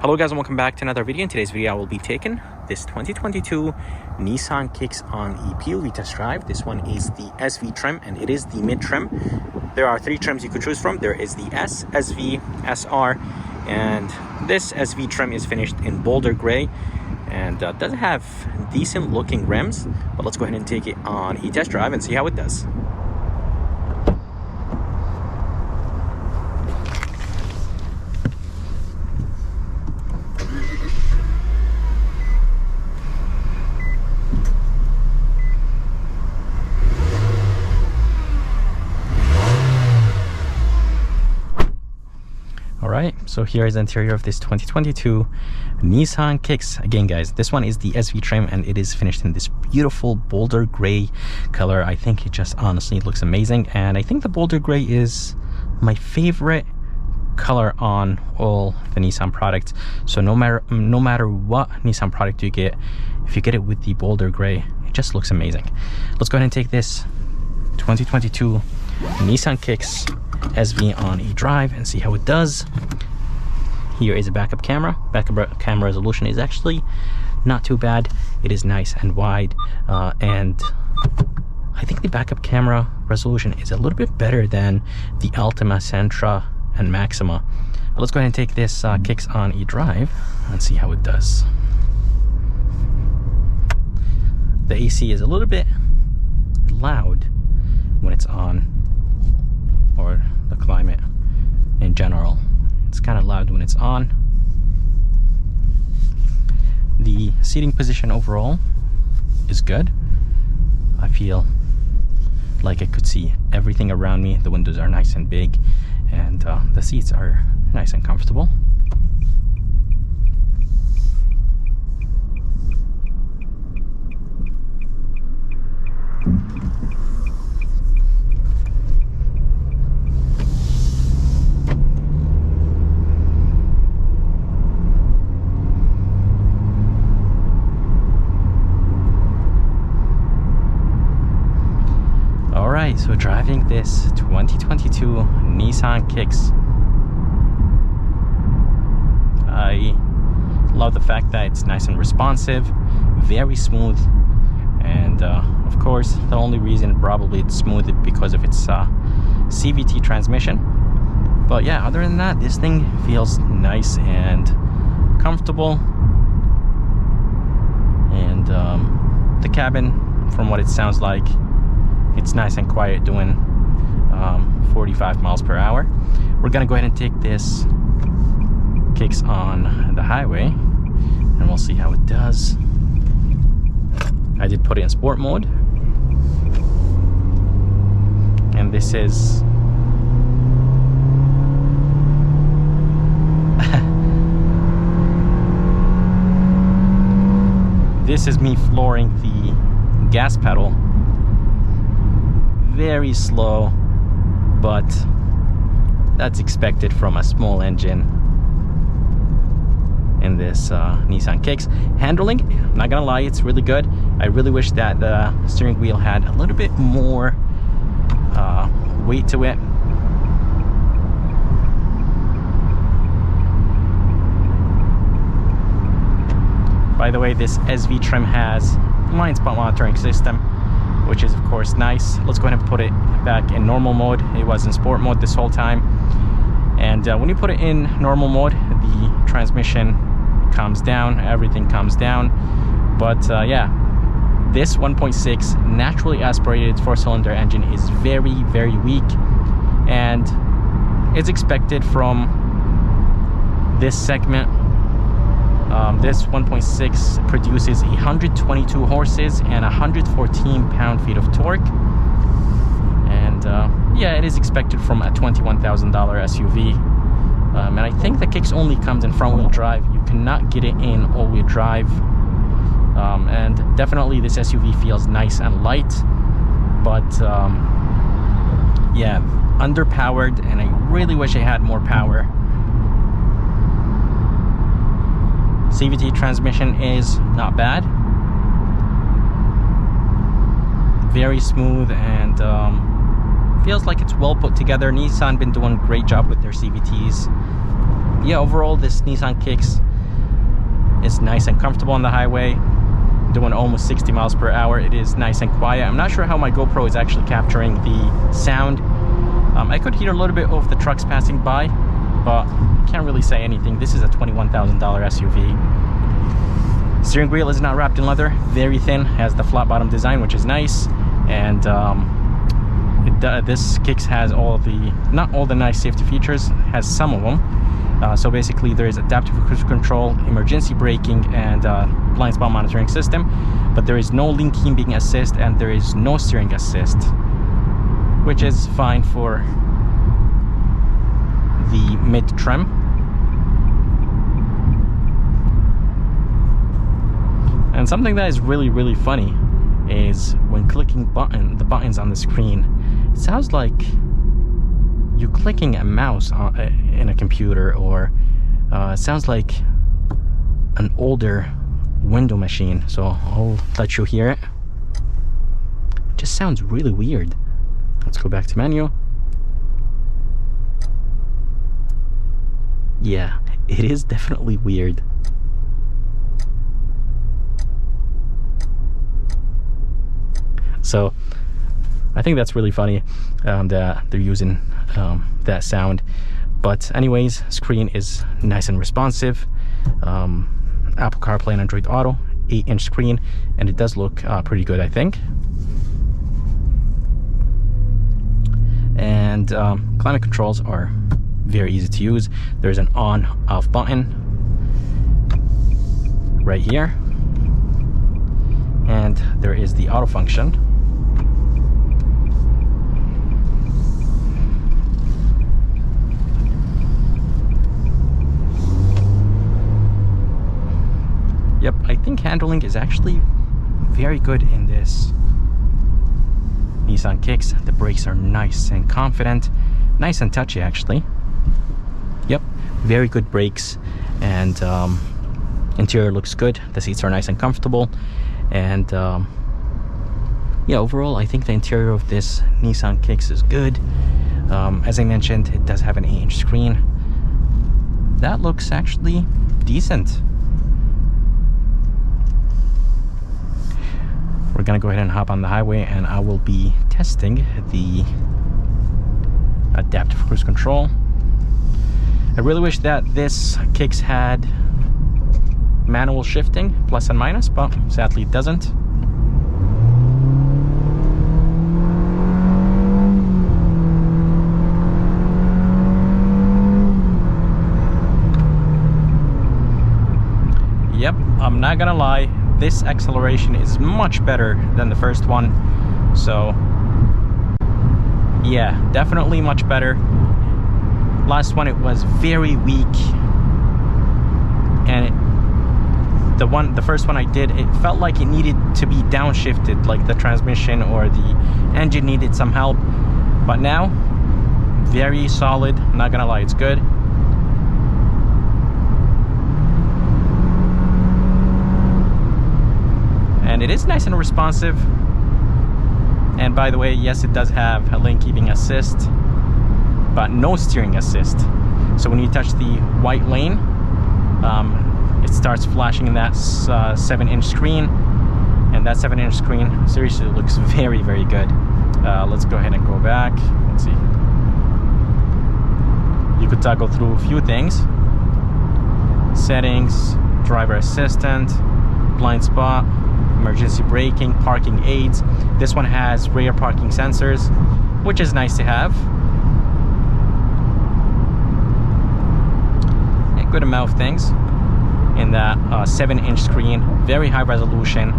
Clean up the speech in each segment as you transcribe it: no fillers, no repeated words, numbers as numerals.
Hello guys and welcome back to another video. In today's video I will be taking this 2022 Nissan Kicks on a POV test drive. This one is the SV trim and it is the mid trim. There are three trims you could choose from. There is the S, SV, SR, and this SV trim is finished in Boulder Gray and does have decent looking rims. But let's go ahead and take it on a test drive and see how it does. Alright, so here is the interior of this 2022 Nissan Kicks. Again guys, this one is the SV trim and it is finished in this beautiful Boulder Gray color. I think it just honestly looks amazing, and I think the Boulder Gray is my favorite color on all the Nissan products. So no matter what Nissan product you get, if you get it with the Boulder Gray, it just looks amazing. Let's go ahead and take this 2022 Nissan Kicks SV on a drive and see how it does. Here is a backup camera. Backup camera resolution is actually not too bad. It is nice and wide, and I think the backup camera resolution is a little bit better than the Altima, Sentra, and Maxima. But let's go ahead and take this Kicks on a drive and see how it does. The AC is a little bit loud when it's on, or the climate in general. It's kind of loud when it's on. The seating position overall is good. I feel like I could see everything around me. The windows are nice and big, and the seats are nice and comfortable. Alright, so driving this 2022 Nissan Kicks, I love the fact that it's nice and responsive, very smooth, and of course the only reason probably it's smooth is because of its CVT transmission. But yeah, other than that, this thing feels nice and comfortable, and the cabin, from what it sounds like, it's nice and quiet, doing 45 miles per hour. We're gonna go ahead and take this Kicks on the highway and we'll see how it does. I did put it in sport mode, and this is this is me flooring the gas pedal. Very slow, but that's expected from a small engine in this Nissan Kicks. Handling, I'm not gonna lie, it's really good. I really wish that the steering wheel had a little bit more weight to it. By the way, this SV trim has blind spot monitoring system, which is of course nice. Let's go ahead and put it back in normal mode. It was in sport mode this whole time, and when you put it in normal mode, the transmission calms down, everything calms down. But yeah, this 1.6 naturally aspirated four-cylinder engine is very, very weak, and it's expected from this segment. This 1.6 produces 122 horses and 114 pound-feet of torque, and yeah, it is expected from a $21,000 SUV. And I think the Kicks only comes in front-wheel drive. You cannot get it in all-wheel drive, and definitely this SUV feels nice and light, but yeah, underpowered, and I really wish it had more power. CVT transmission is not bad, very smooth, and feels like it's well put together. Nissan been doing a great job with their CVTs. Yeah, overall this Nissan Kicks is nice and comfortable on the highway. Doing almost 60 miles per hour. It is nice and quiet. I'm not sure how my GoPro is actually capturing the sound. I could hear a little bit of the trucks passing by, but can't really say anything. This is a $21,000 SUV. Steering wheel is not wrapped in leather, very thin, has the flat bottom design, which is nice. And this Kicks has not all the nice safety features, has some of them. So basically there is adaptive cruise control, emergency braking, and blind spot monitoring system, but there is no lane keeping assist and there is no steering assist, which is fine for the mid trim. And something that is really funny is when clicking the buttons on the screen, it sounds like you're clicking a mouse in a computer, or it sounds like an older window machine. So I'll let you hear it. It just sounds really weird. Let's go back to menu. Yeah, it is definitely weird. So I think that's really funny that they're using that sound. But anyways, screen is nice and responsive. Apple CarPlay and Android Auto, 8-inch screen, and it does look pretty good, I think. And climate controls are very easy to use. There's an on-off button right here, and there is the auto function. Yep, I think handling is actually very good in this Nissan Kicks. The brakes are nice and confident, nice and touchy actually. Yep, very good brakes, and interior looks good. The seats are nice and comfortable, and yeah, overall I think the interior of this Nissan Kicks is good. As I mentioned, it does have an 8-inch screen. That looks actually decent. We're gonna go ahead and hop on the highway, and I will be testing the adaptive cruise control. I really wish that this Kicks had manual shifting, plus and minus, but sadly it doesn't. Yep, I'm not gonna lie, this acceleration is much better than the first one. So yeah, definitely much better. Last one, it was very weak, and the first one I did, it felt like it needed to be downshifted, like the transmission or the engine needed some help. But now, very solid, not gonna lie, it's good. And it is nice and responsive. And by the way, yes, it does have a lane keeping assist, but no steering assist. So when you touch the white lane, it starts flashing in that 7-inch screen, and that 7-inch screen seriously looks very good. Let's go ahead and go back. Let's see. You could toggle through a few things: settings, driver assistant, blind spot, emergency braking, parking aids. This one has rear parking sensors, which is nice to have. A good amount of things in that 7-inch screen, very high resolution,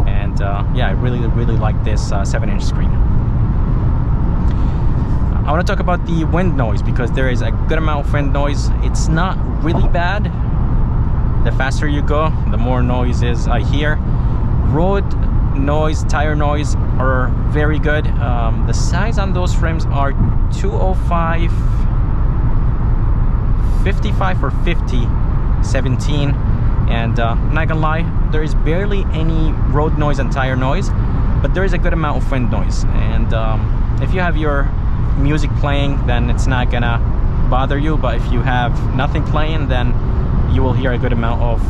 and yeah, I really like this 7-inch screen. I want to talk about the wind noise, because there is a good amount of wind noise. It's not really bad. The faster you go, the more noises I hear. Road noise, tire noise are very good. The size on those frames are 205, 55 or 50, 17, and I'm not gonna lie, there is barely any road noise and tire noise, but there is a good amount of wind noise. And if you have your music playing, then it's not gonna bother you, but if you have nothing playing, then you will hear a good amount of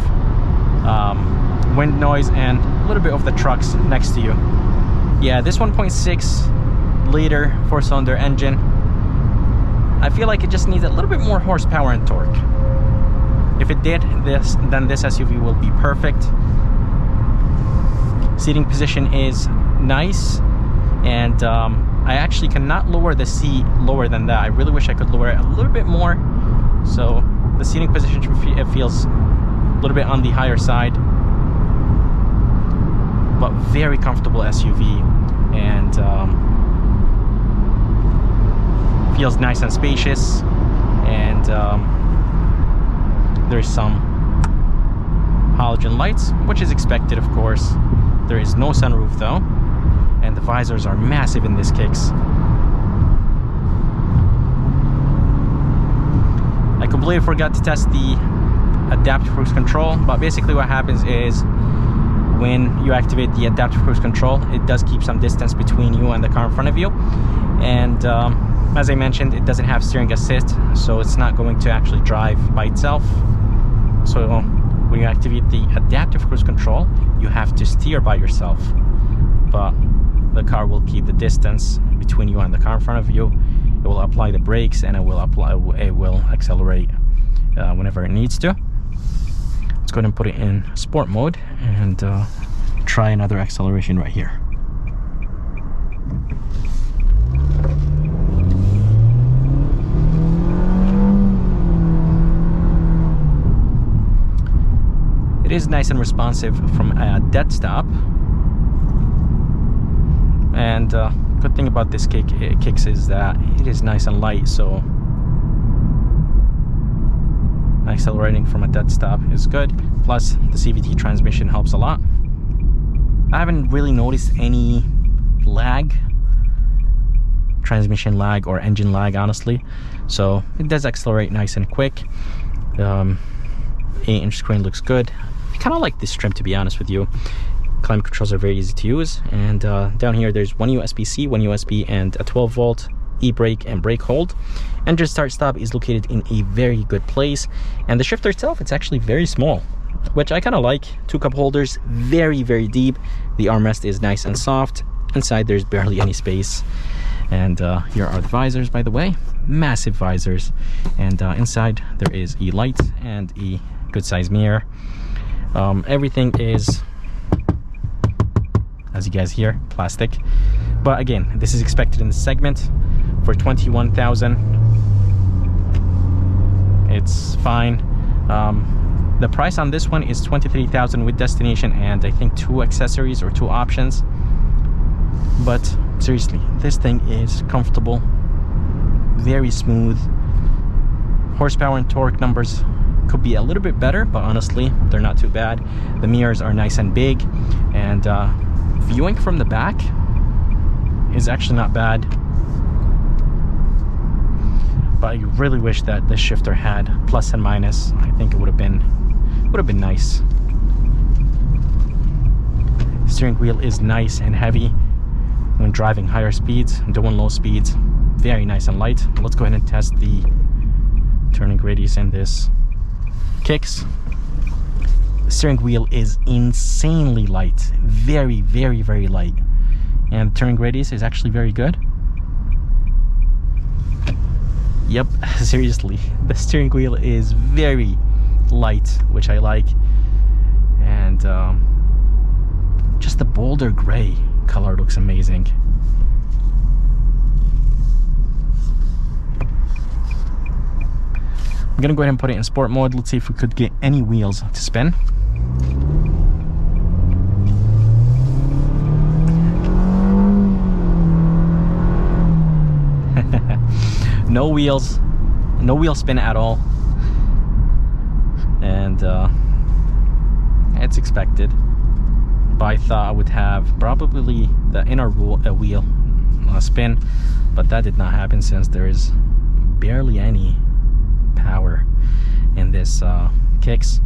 wind noise and a little bit of the trucks next to you. Yeah, this 1.6 liter 4-cylinder engine, I feel like it just needs a little bit more horsepower and torque. If it did this, then this SUV will be perfect. Seating position is nice, and I actually cannot lower the seat lower than that. I really wish I could lower it a little bit more. So the seating position, it feels a little bit on the higher side, but very comfortable SUV, and feels nice and spacious. And there's some halogen lights, which is expected, of course. There is no sunroof though, and the visors are massive in this Kicks. I completely forgot to test the adaptive cruise control, but basically what happens is when you activate the adaptive cruise control, it does keep some distance between you and the car in front of you. And as I mentioned, it doesn't have steering assist, so it's not going to actually drive by itself. So when you activate the adaptive cruise control, you have to steer by yourself, but the car will keep the distance between you and the car in front of you. It will apply the brakes, and it will accelerate whenever it needs to. Let's go ahead and put it in sport mode and try another acceleration right here. It is nice and responsive from a dead stop. And good thing about this Kicks is that it is nice and light, so accelerating from a dead stop is good. Plus the CVT transmission helps a lot. I haven't really noticed any lag, transmission lag or engine lag, honestly, so it does accelerate nice and quick. 8-inch screen looks good. I kind of like this trim, to be honest with you. Climate controls are very easy to use, and down here there's one USB-C, one USB, and a 12-volt e-brake and brake hold. Engine start stop is located in a very good place, and the shifter itself, it's actually very small, which I kind of like. 2 cup holders, very deep. The armrest is nice and soft. Inside there's barely any space. And here are the visors, by the way, massive visors. And inside there is a light and a good size mirror. Everything is, as you guys hear, plastic, but again, this is expected in the segment. For 21,000, it's fine. The price on this one is 23,000 with destination and I think 2 accessories or 2 options. But seriously, this thing is comfortable, very smooth. Horsepower and torque numbers could be a little bit better, but honestly, they're not too bad. The mirrors are nice and big, and viewing from the back is actually not bad. But I really wish that this shifter had plus and minus. I think it would have been nice. Steering wheel is nice and heavy when driving higher speeds, doing low speeds. Very nice and light. Let's go ahead and test the turning radius in this Kicks. The steering wheel is insanely light, very light, and the turning radius is actually very good. Yep, seriously, the steering wheel is very light, which I like, and just the bolder gray color looks amazing. I'm gonna go ahead and put it in sport mode. Let's see if we could get any wheels to spin. No wheels, no wheel spin at all, and it's expected. But I thought I would have probably the inner wheel spin, but that did not happen since there is barely any power in this Kicks.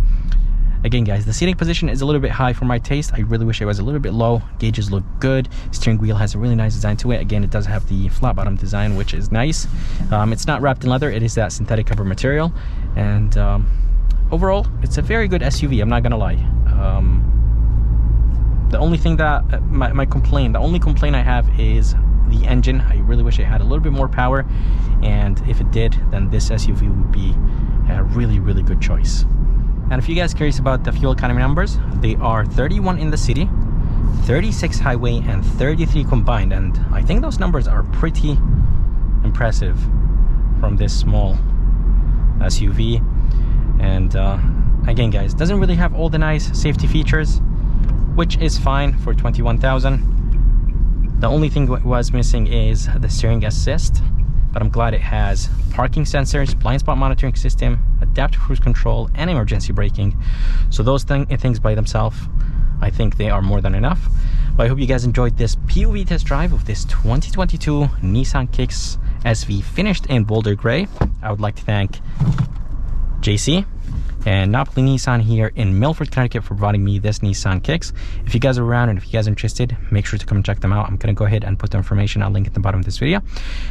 Again, guys, the seating position is a little bit high for my taste. I really wish it was a little bit low. Gauges look good. Steering wheel has a really nice design to it. Again, it does have the flat bottom design, which is nice. It's not wrapped in leather. It is that synthetic cover material. And overall, it's a very good SUV. I'm not gonna lie. The only thing that the only complaint I have is the engine. I really wish it had a little bit more power, and if it did, then this SUV would be a really, really good choice. And if you guys are curious about the fuel economy numbers, they are 31 in the city, 36 highway, and 33 combined, and I think those numbers are pretty impressive from this small SUV. And again, guys, doesn't really have all the nice safety features, which is fine for 21,000. The only thing that was missing is the steering assist, but I'm glad it has parking sensors, blind spot monitoring system, adaptive cruise control, and emergency braking. So those things by themselves, I think they are more than enough. But I hope you guys enjoyed this POV test drive of this 2022 Nissan Kicks SV finished in Boulder Gray. I would like to thank JC and Napoli Nissan here in Milford, Connecticut for providing me this Nissan Kicks. If you guys are around and if you guys are interested, make sure to come and check them out. I'm going to go ahead and put the information, I'll link at the bottom of this video.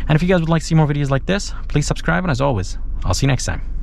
And if you guys would like to see more videos like this, please subscribe, and as always, I'll see you next time.